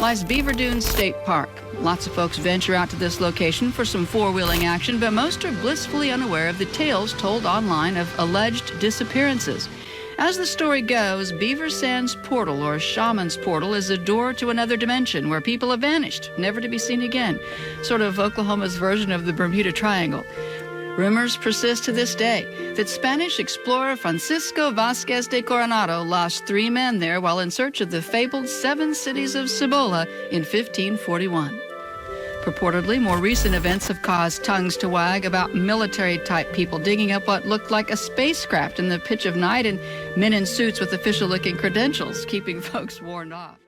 lies Beaver Dunes State Park. Lots of folks venture out to this location for some four-wheeling action, but most are blissfully unaware of the tales told online of alleged disappearances. As the story goes, Beaver Sand's portal, or Shaman's portal, is a door to another dimension where people have vanished, never to be seen again. Sort of Oklahoma's version of the Bermuda Triangle. Rumors persist to this day that Spanish explorer Francisco Vázquez de Coronado lost 3 men there while in search of the fabled 7 cities of Cibola in 1541. Purportedly, more recent events have caused tongues to wag about military-type people digging up what looked like a spacecraft in the pitch of night and men in suits with official-looking credentials, keeping folks warned off.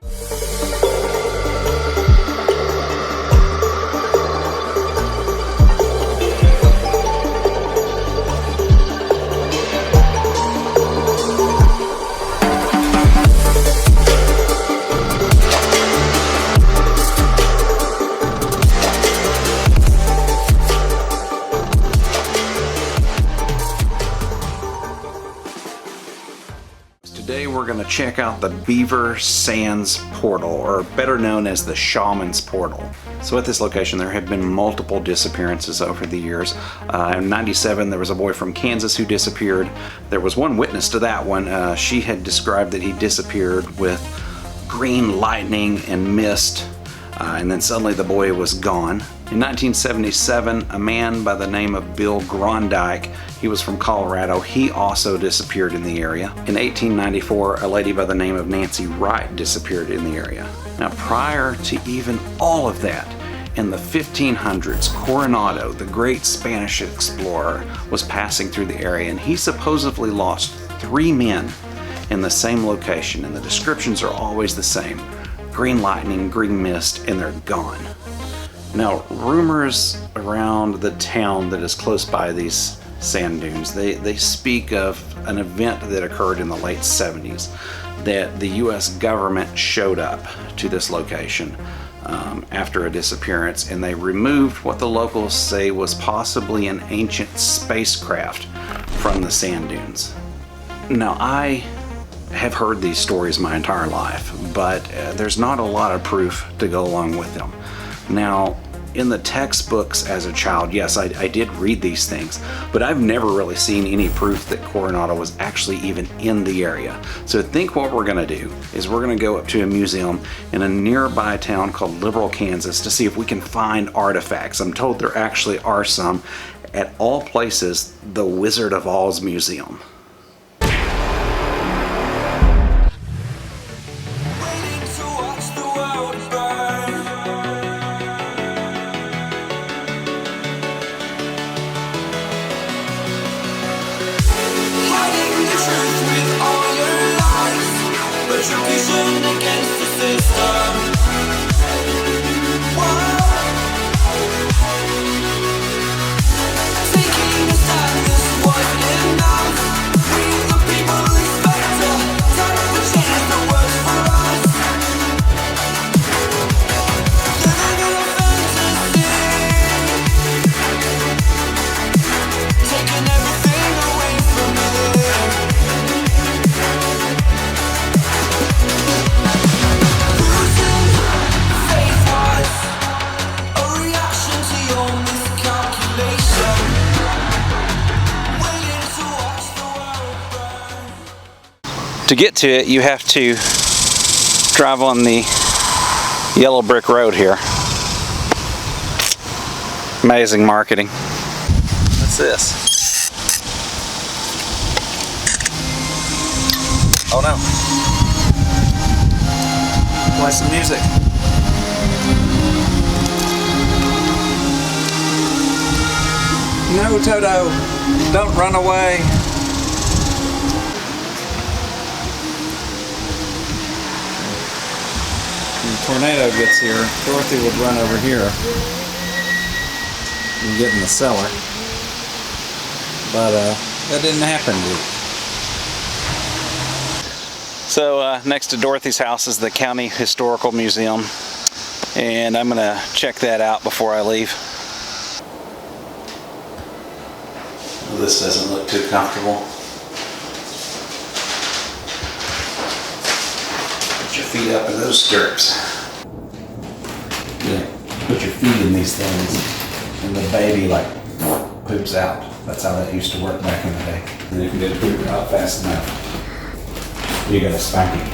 Today we're going to check out the Beaver Sands portal, or better known as the Shaman's portal. So at this location there have been multiple disappearances over the years. In '97 there was a boy from Kansas who disappeared. There was one witness to that one. She had described that he disappeared with green lightning and mist, and then suddenly the boy was gone. In 1977, a man by the name of Bill Grondike, he was from Colorado, he also disappeared in the area. In 1894, a lady by the name of Nancy Wright disappeared in the area. Now, prior to even all of that, in the 1500s, Coronado, the great Spanish explorer, was passing through the area, and he supposedly lost 3 men in the same location, and the descriptions are always the same. Green lightning, green mist, and they're gone. Now, rumors around the town that is close by these sand dunes, they speak of an event that occurred in the late 70s, that the U.S. government showed up to this location after a disappearance, and they removed what the locals say was possibly an ancient spacecraft from the sand dunes. Now, I have heard these stories my entire life, but there's not a lot of proof to go along with them. Now, in the textbooks as a child, yes, I did read these things, but I've never really seen any proof that Coronado was actually even in the area. So I think what we're going to do is we're going to go up to a museum in a nearby town called Liberal, Kansas, to see if we can find artifacts. I'm told there actually are some at all places, the Wizard of Oz Museum. Against the system. Taking a stand, this wasn't enough. We the people expect time to change the world for us. Living in a fantasy, taking everything away from me. To get to it, you have to drive on the yellow brick road here. Amazing marketing. What's this? Oh no. Play some music. No, Toto, don't run away. Tornado gets here, Dorothy would run over here and get in the cellar, but that didn't happen. So next to Dorothy's house is the County Historical Museum, and I'm going to check that out before I leave. Well, this doesn't look too comfortable. Put your feet up in those stirrups. put your feet in these things, and the baby like poops out. That's how that used to work back in the day. And if you didn't poop out fast enough, you got a spanking.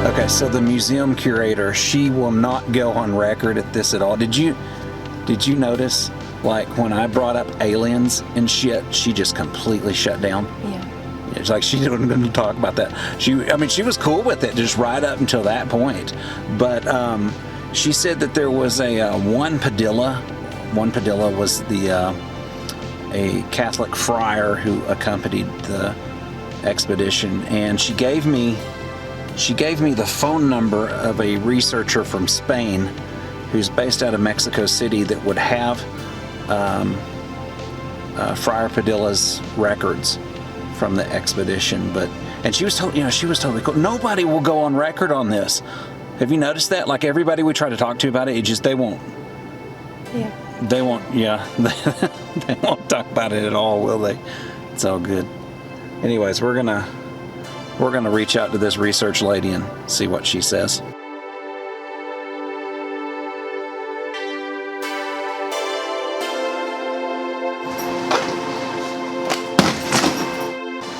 Okay, so the museum curator, she will not go on record at this at all. Did you notice, like, when I brought up aliens and shit, she just completely shut down? Yeah. It's like she wasn't going to talk about that. She was cool with it just right up until that point. But she said that there was a one Padilla. One Padilla was a Catholic friar who accompanied the expedition, and she gave me the phone number of a researcher from Spain who's based out of Mexico City that would have Friar Padilla's records from the expedition. And she was totally cool. Nobody will go on record on this. Have you noticed that? Like, everybody we try to talk to about it, they won't. Yeah. They won't. Yeah, they won't talk about it at all, will they? It's all good. Anyways, we're gonna reach out to this research lady and see what she says.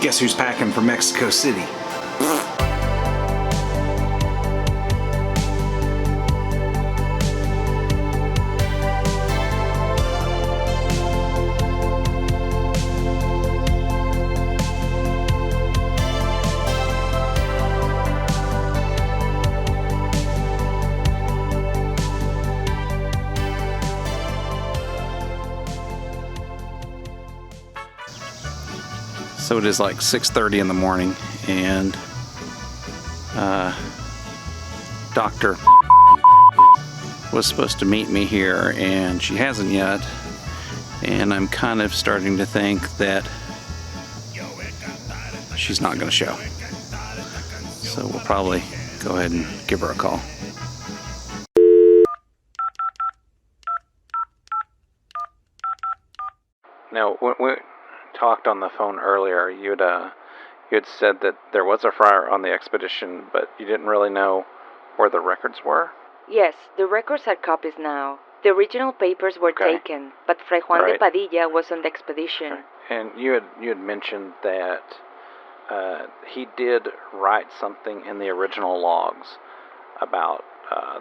Guess who's packing for Mexico City? So it is like 6:30 in the morning, and Doctor was supposed to meet me here, and she hasn't yet. And I'm kind of starting to think that she's not going to show. So we'll probably go ahead and give her a call. Now, when we talked on the phone earlier, you had said that there was a friar on the expedition, but you didn't really know where the records were? Yes, the records are copies now. The original papers were taken, but Fray Juan de Padilla was on the expedition. Okay. And you had mentioned that he did write something in the original logs about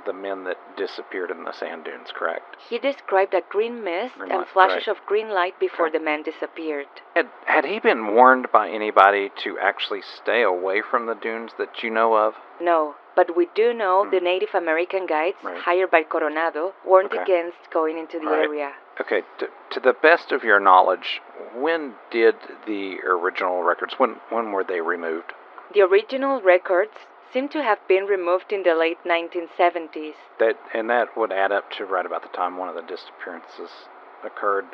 the men that disappeared in the sand dunes, correct? He described a green mist and flashes of green light before the men disappeared. Had he been warned by anybody to actually stay away from the dunes that you know of? No, but we do know the Native American guides hired by Coronado warned against going into the area. Okay, to the best of your knowledge, when did the original records, when were they removed? The original records seem to have been removed in the late 1970s. That would add up to right about the time one of the disappearances occurred.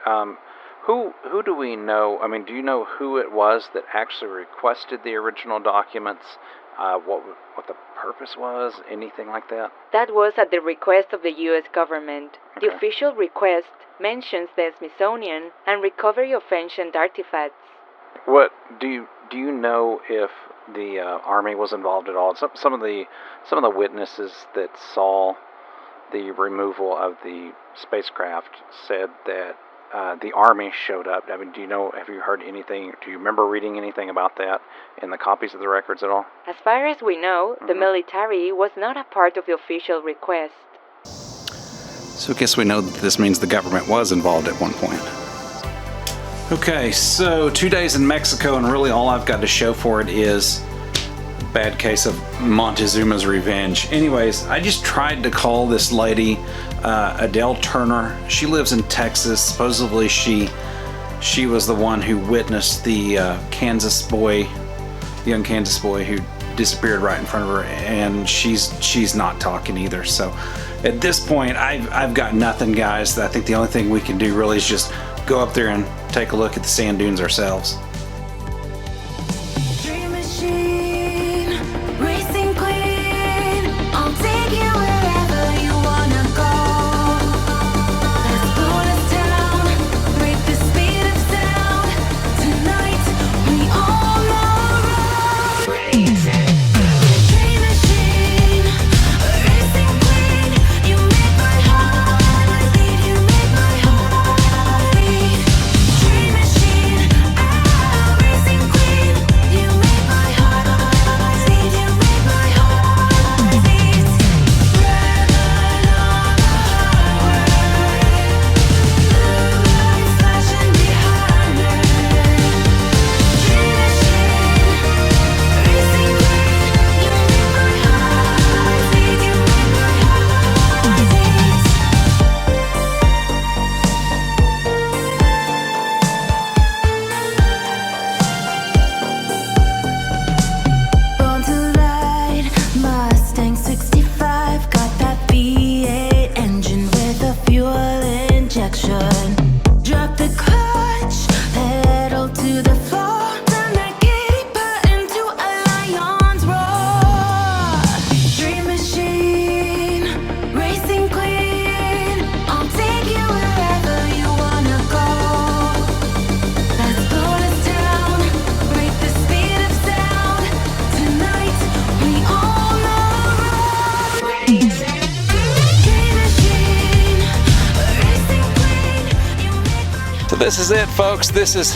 Who do we know? I mean, do you know who it was that actually requested the original documents? What the purpose was? Anything like that? That was at the request of the U.S. government. Okay. The official request mentions the Smithsonian and recovery of ancient artifacts. What do you know if the Army was involved at all? Some of the witnesses that saw the removal of the spacecraft said that the Army showed up. I mean, do you know, have you heard anything, do you remember reading anything about that in the copies of the records at all? As far as we know, the military was not a part of the official request. So I guess we know that this means the government was involved at one point. Okay, so 2 days in Mexico, and really all I've got to show for it is a bad case of Montezuma's revenge. Anyways, I just tried to call this lady, Adele Turner. She lives in Texas. Supposedly she was the one who witnessed the young Kansas boy who disappeared right in front of her, and she's not talking either. So at this point, I've got nothing, guys. I think the only thing we can do really is just go up there and take a look at the sand dunes ourselves. Dream machine, racing queen, I'll take you wherever you wanna go. Let's slow us down, break the speed of sound. Tonight we all know crazy. Dream machine, racing queen, you make my heart beat, you make my heart beat. Dream machine, racing queen, you make my heart beat, you make my heart beat. Red light on the highway, blue lights flashing behind me. Dream machine, racing queen, you make my heart beat, you make my heart beat. Born to ride, Mustang 65, got that V8 engine with a fuel injection. Drop the clutch, pedal to the floor, turn that giddy button to a lion's roar. Dream machine, racing queen, I'll take you wherever you wanna go. Let's slow us down, break the speed of sound. Tonight we all know crazy. Dream machine, racing queen, you make my So this is it, folks. This is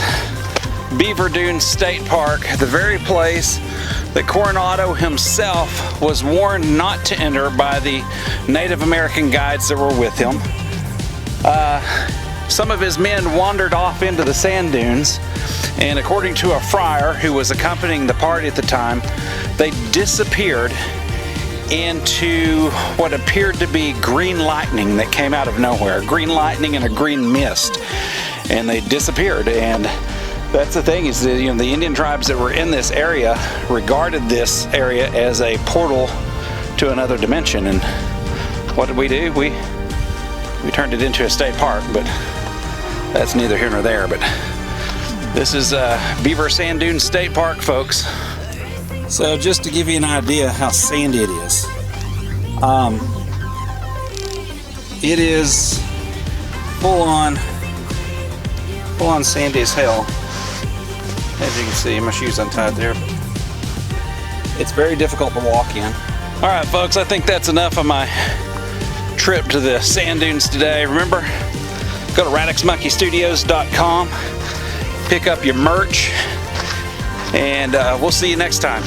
Beaver Dunes State Park, the very place that Coronado himself was warned not to enter by the Native American guides that were with him. Some of his men wandered off into the sand dunes, and according to a friar who was accompanying the party at the time, they disappeared into what appeared to be green lightning that came out of nowhere. Green lightning and a green mist. And they disappeared. And that's the thing, is that, you know, the Indian tribes that were in this area regarded this area as a portal to another dimension. And what did we do? We turned it into a state park, but that's neither here nor there. But this is Beaver Sand Dunes State Park, folks. So just to give you an idea how sandy it is full on sandy as hell. As you can see, my shoe's untied there, but it's very difficult to walk in. All right, folks, I think that's enough of my trip to the sand dunes today. Remember, go to radixmonkeystudios.com, pick up your merch, and we'll see you next time.